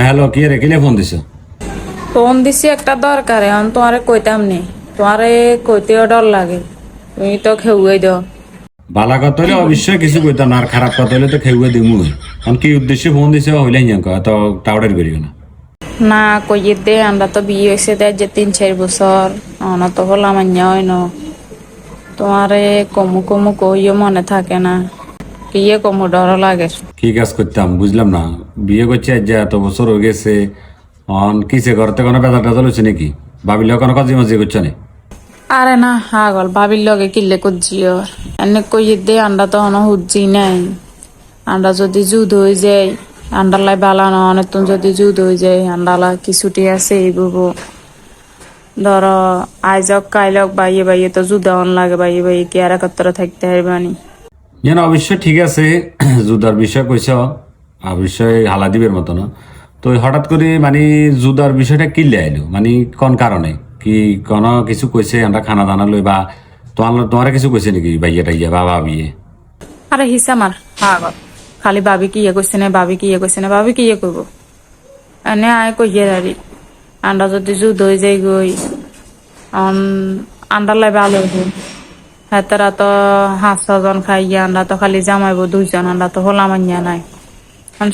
Hello, কি রে, কিলে ফোন দিছ? ফোন দিছি একটা দরকারে, আমি তোমারে কইতাম নি, তোমারে কইতেও ডর লাগে, তুমি তো খেউই দাও। বালা কথা হইলে অবশ্যই কিছু কইতাম না, আর খারাপ কথা হইলে তো খেউয়ে দিমু। এখন কি উদ্দেশ্যে ফোন দিছে হইলে তো টাউডার করিও না। না কইয়ে দে, আমরা তো বিয়ে হয়েছে দে যে 3-4 বছর, অনা তো হলাম আন্য হয় ন। তোমারে কমু কমু কইও মনে থাকে না, কিয়ে কমু ডর লাগে। কি কাজ করতাম বুঝলাম না। বিয়ে করছে আজ যে এত বছর হয়ে গেছে, অন কিসে করতে কোনো বেজার টেজাল হচ্ছে নাকি? ভাবিলেও কোনো কাজে মাঝে করছে না। আরে না হাগল ভাবির লগে কিল্লে করছিও, এনে কইয়ে দে আন্ডা তো অন হুজি নাই। আন্ডা যদি যুদ হয়ে যায়, আন্ডালাই বালা না, অনেক যদি যুদ হয়ে যায় আন্ডালা কিছুটি আছে এইগুলো। ধরো আইজক কাইলক বাইয়ে বাইয়ে তো যুদাওন লাগে, বাইয়ে বাইয়ে কি আর একাত্তরে থাকতে হারবানি। যেন অবশ্যই ঠিক আছে, জুদার বিষয় কইছ, অবশ্যই হালা দিবের মতো না। তো হঠাৎ করে মানে জুদার বিষয়টা কিনলে আইলো, মানে কোন কারণে কি কোনো কিছু কইছে? আমরা খানা দানা লই বা তোমার কিছু কইছে নাকি ভাইয়া টাইয়া বা ভাবিয়ে? আরে হিসা মার হাগল, খালি ভাবি কি ইয়ে করছে না, ভাবি কি ইয়ে করছে না, ভাবি কি ইয়ে করবো। এনে আয় কইয়ে দাঁড়ি আন্ডা যদি যুদ হয়ে যায় গই, আন্ডালাই ভালো হইব। হেতারা তো 5-6 জন খাইয়া, আন্ডা তো খালি জামাইবো 2 জন, আন্ডা তো হলাম আনিয়া নাই।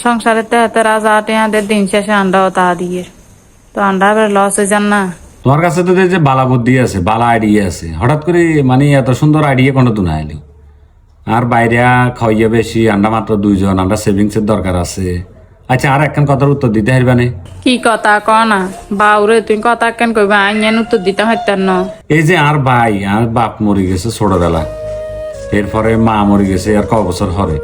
সংসারে তো হেতারা যা টেয়াদের দিন শেষে আন্ডাও তা দিয়ে, তো আন্ডা এবার লস হয়ে যান না। তোমার কাছে তো যে বালা বুদ্ধি আছে, বালা আইডিয়া আছে, হঠাৎ করে মানে এত সুন্দর আইডিয়া কোনো তো না এলো। আর বাইরে খাওয়াইয়া বেশি, আন্ডা মাত্র 2 জন, আন্ডা সেভিংস এর দরকার আছে। আচ্ছা, আর একখান কথার উত্তর দিতে হারবানে? কি কথা ক না বাউরে, তুমি কথা কেন কইবা, আইন উত্তর দিতে হইতেন না। এই যে আর ভাই আর বাপ মরে গেছে ছোটবেলা, এরপরে মা মরে গেছে আর ক বছর হরে,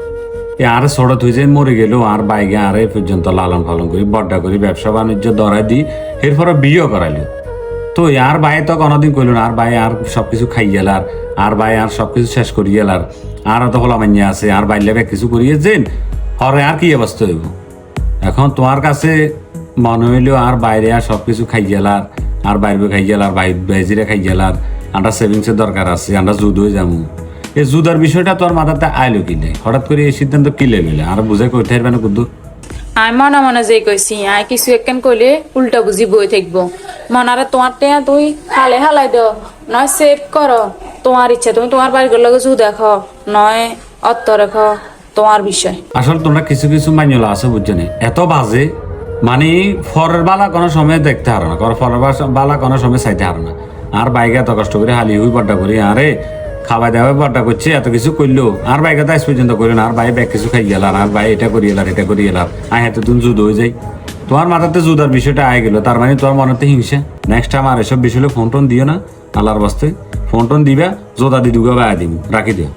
আর ছোট তুই যে মরে গেল, আর বাইকে আর এই পর্যন্ত লালন পালন করি, বড্ডা করি, ব্যবসা বাণিজ্য ধরাই দি, এরপরে বিয়ে করাইলো। তো আর ভাই তো কোনোদিন কইল না আর ভাই আর সবকিছু খাই গেলার, আর ভাই আর সবকিছু শেষ করি গেলার, আর অত হলা মান্যা আছে, আর বাইলে কিছু করিয়ে যেন হরে আর কি অবস্থা হইব। এখন তোমার কাছে মনে হইলেও আর বাইরে আর সবকিছু খাই গেলার, আর বাইরে খাই গেলার, বাইজিরে খাই গেলার, আমরা সেভিংসের দরকার আছে, আমরা জুদ হয়ে যাবো। এই জুদার বিষয়টা তোর মাথাতে আইলো কিলে, হঠাৎ করে এই সিদ্ধান্ত কিলে লইলে? আর বুঝাই কইতে পারবে না কুদ্দু? আই মনে মনে যে কইছি, আই কিছু একখান কইলে উল্টা বুঝি বই থাকবো। মনারে তোমার টেয়া তুই হালে হালাই দাও, নয় সেভ করো, তোমার ইচ্ছা, তুমি তোমার বাড়ির লগে জু দেখো, নয় অত্ত রেখো, তোমার বিষয়। আসলে তোমরা কিছু কিছু মাইনলা আছে বুঝছো না, এত বাজে মানে ফরের বালা কোনো সময় দেখতে হারো না, ফরের বালা কোনো সময় চাইতে হারো না। আর বাইকে এত কষ্ট করে হালি হুই বড্ডা করি, আরে খাওয়াই দেওয়া বড্ডা করছে, এত কিছু করলো, আর বাইকে তো আজ পর্যন্ত করলো না, আর ভাই ব্যাগ কিছু খাই গেলার, আর ভাই এটা করি এলার, এটা করি এলার, আয় হাতে তুমি জুদ হয়ে যাই। তোমার মাথাতে জুদার বিষয়টা আয় গেল, তার মানে তোমার মনেতে হিংসা। নেক্সট টাইম আর এসব বিষয়ে ফোন টোন দিও না, আল্লাহর বাস্তে। ফোন টোন দিবা জোদা দিদুগা বায়া দিব, রাখি দিও।